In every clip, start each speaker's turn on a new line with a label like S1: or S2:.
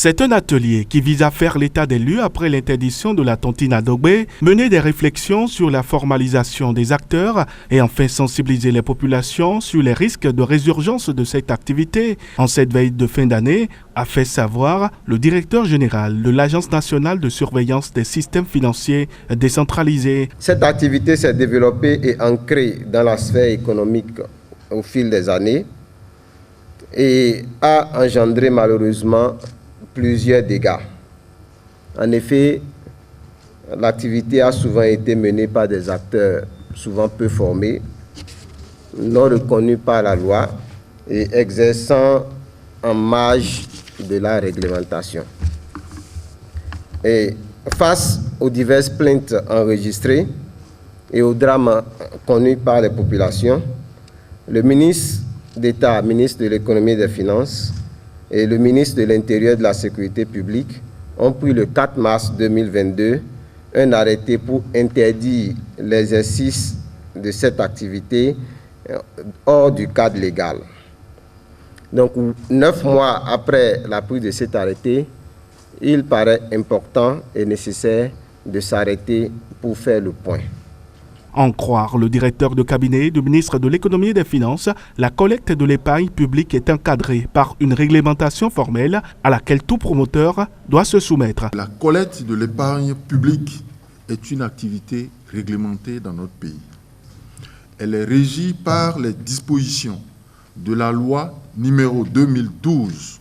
S1: C'est un atelier qui vise à faire l'état des lieux après l'interdiction de la tontine Adogbe, mener des réflexions sur la formalisation des acteurs et enfin sensibiliser les populations sur les risques de résurgence de cette activité. En cette veille de fin d'année, a fait savoir le directeur général de l'Agence nationale de surveillance des systèmes financiers décentralisés.
S2: Cette activité s'est développée et ancrée dans la sphère économique au fil des années et a engendré malheureusement plusieurs dégâts. En effet, l'activité a souvent été menée par des acteurs souvent peu formés, non reconnus par la loi et exerçant en marge de la réglementation. Et face aux diverses plaintes enregistrées et aux drames connus par les populations, le ministre d'État, ministre de l'Économie et des Finances, et le ministre de l'Intérieur et de la Sécurité publique ont pris le 4 mars 2022 un arrêté pour interdire l'exercice de cette activité hors du cadre légal. Donc, 9 mois après la prise de cet arrêté, il paraît important et nécessaire de s'arrêter pour faire le point.
S1: En croire le directeur de cabinet du ministre de l'Économie et des Finances, la collecte de l'épargne publique est encadrée par une réglementation formelle à laquelle tout promoteur doit se soumettre.
S3: La collecte de l'épargne publique est une activité réglementée dans notre pays. Elle est régie par les dispositions de la loi numéro 2012-24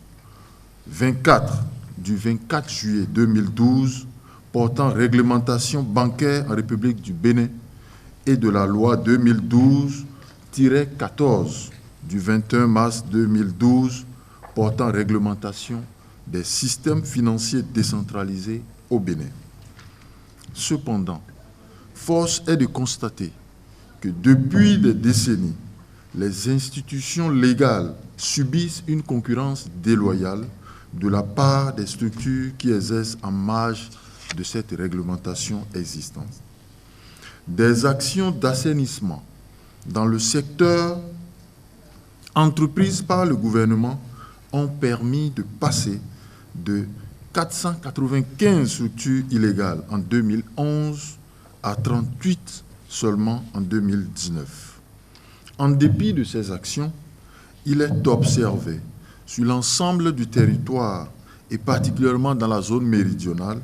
S3: du 24 juillet 2012 portant réglementation bancaire en République du Bénin et de la loi 2012-14 du 21 mars 2012 portant réglementation des systèmes financiers décentralisés au Bénin. Cependant, force est de constater que depuis des décennies, les institutions légales subissent une concurrence déloyale de la part des structures qui exercent en marge de cette réglementation existante. Des actions d'assainissement dans le secteur entreprises par le gouvernement ont permis de passer de 495 structures illégales en 2011 à 38 seulement en 2019. En dépit de ces actions, il est observé sur l'ensemble du territoire et particulièrement dans la zone méridionale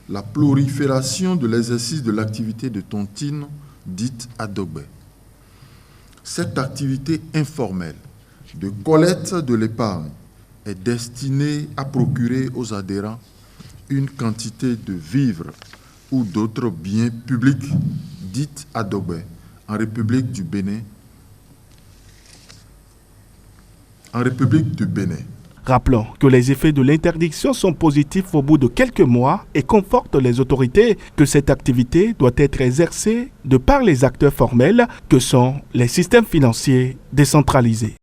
S3: la prolifération de l'exercice de l'activité de tontine dite Adogbe. Cette activité informelle de collecte de l'épargne est destinée à procurer aux adhérents une quantité de vivres ou d'autres biens publics dites Adogbe en République du Bénin.
S1: Rappelons que les effets de l'interdiction sont positifs au bout de quelques mois et confortent les autorités que cette activité doit être exercée de par les acteurs formels que sont les systèmes financiers décentralisés.